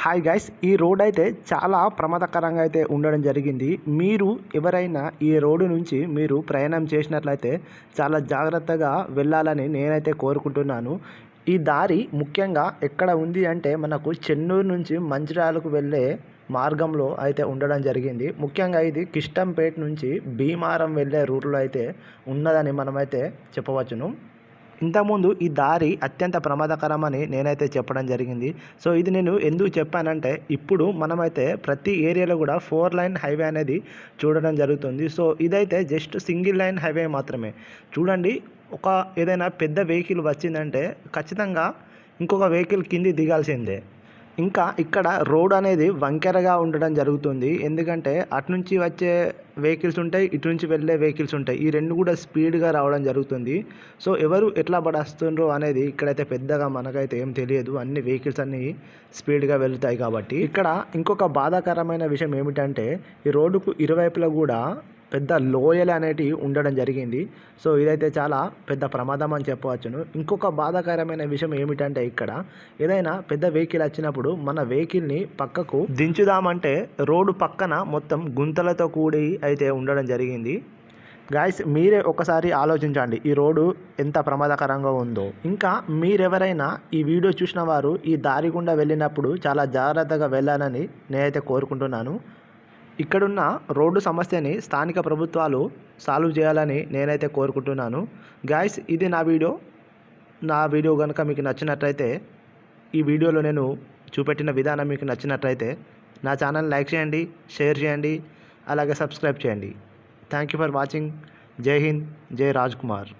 Hi guys, ఈ road అయితే చాలా ప్రమాదకరంగా అయితే ఉండడం జరిగింది. మీరు ఎవరైనా ఈ రోడ్డు నుంచి మీరు ప్రయాణం చేసినట్లయితే చాలా జాగ్రత్తగా వెళ్ళాలని నేనైతే కోరుకుంటున్నాను. ఈ దారి ముఖ్యంగా ఎక్కడ ఉంది అంటే మనకు చెన్నూరు నుంచి మంచిర్యాలకు వెళ్ళే మార్గంలో అయితే ఉండడం జరిగింది. ముఖ్యంగా ఇది కిష్టంపేట నుంచి భీమారం వెళ్ళే రూట్లో అయితే ఉన్నదని మనమైతే చెప్పవచ్చును. ఇంతకుముందు ఈ దారి అత్యంత ప్రమాదకరమని నేనైతే చెప్పడం జరిగింది. సో ఇది నేను ఎందుకు చెప్పానంటే, ఇప్పుడు మనమైతే ప్రతి ఏరియాలో కూడా 4 లైన్ హైవే అనేది చూడడం జరుగుతుంది. సో ఇదైతే జస్ట్ సింగిల్ లైన్ హైవే మాత్రమే. చూడండి, ఏదైనా పెద్ద వెహికల్ వచ్చిందంటే ఖచ్చితంగా ఇంకొక వెహికల్ కింది దిగాల్సిందే. ఇంకా ఇక్కడ రోడ్ అనేది వంకెరగా ఉండడం జరుగుతుంది. ఎందుకంటే అటు నుంచి వచ్చే వెహికల్స్ ఉంటాయి, ఇటు నుంచి వెళ్ళే వెహికల్స్ ఉంటాయి. ఈ రెండు కూడా స్పీడ్గా రావడం జరుగుతుంది. సో ఎవరు ఎట్లా పడేస్తుండ్రో అనేది ఇక్కడైతే పెద్దగా మనకైతే ఏం తెలియదు. అన్ని వెహికల్స్ అన్నీ స్పీడ్గా వెళ్తాయి కాబట్టి. ఇక్కడ ఇంకొక బాధాకరమైన విషయం ఏమిటంటే, ఈ రోడ్డుకు ఇరువైపులా కూడా పెద్ద లోయలు అనేటివి ఉండడం జరిగింది. సో ఇదైతే చాలా పెద్ద ప్రమాదం అని చెప్పవచ్చును. ఇంకొక బాధాకరమైన విషయం ఏమిటంటే, ఇక్కడ ఏదైనా పెద్ద వెహికల్ వచ్చినప్పుడు మన వెహికల్ని పక్కకు దించుదామంటే రోడ్డు పక్కన మొత్తం గుంతలతో కూడి అయితే ఉండడం జరిగింది. గాయస్, మీరే ఒకసారి ఆలోచించండి ఈ రోడ్డు ఎంత ప్రమాదకరంగా ఉందో. ఇంకా మీరెవరైనా ఈ వీడియో చూసిన వారు ఈ దారి గుండా వెళ్ళినప్పుడు చాలా జాగ్రత్తగా వెళ్ళాలని నేనైతే కోరుకుంటున్నాను. ఇక్కడున్న రోడ్డు సమస్యని స్థానిక ప్రభుత్వాలు సాల్వ్ చేయాలని నేనైతే కోరుకుంటున్నాను. గాయస్, ఇది నా వీడియో కనుక మీకు నచ్చినట్లయితే, ఈ వీడియోలో నేను చూపెట్టిన విధానం మీకు నచ్చినట్లయితే నా ఛానల్ లైక్ చేయండి, షేర్ చేయండి, అలాగే సబ్స్క్రైబ్ చేయండి. Thank you for watching. జై హింద్, జై రాజ్ కుమార్.